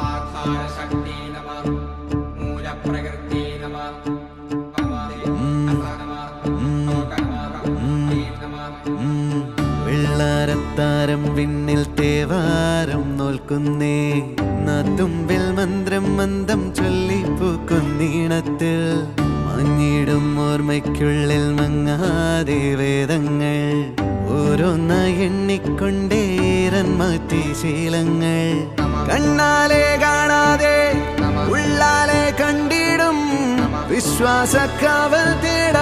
ആധാരശക്തി നമഃ മൂലപ്രകൃതി നമഃ വെള്ളാരത്താരം വിണ്ണിൽ തേവാരം നോൽക്കുന്നേ നാത്തുമ്പിൽ മന്ത്രം മന്ദം ചൊല്ലിപ്പൂക്കുന്നീണത്തിൽ മങ്ങിടും ഓർമ്മയ്ക്കുള്ളിൽ മങ്ങാതെ വേദങ്ങൾ ഓരോന്നായി എണ്ണിക്കൊണ്ടേരൻ മാറ്റി ശീലങ്ങൾ കണ്ണാലെ കാണാതെ ഉള്ളാലെ കണ്ടിടും വിശ്വാസക്കാവൽ തേടാ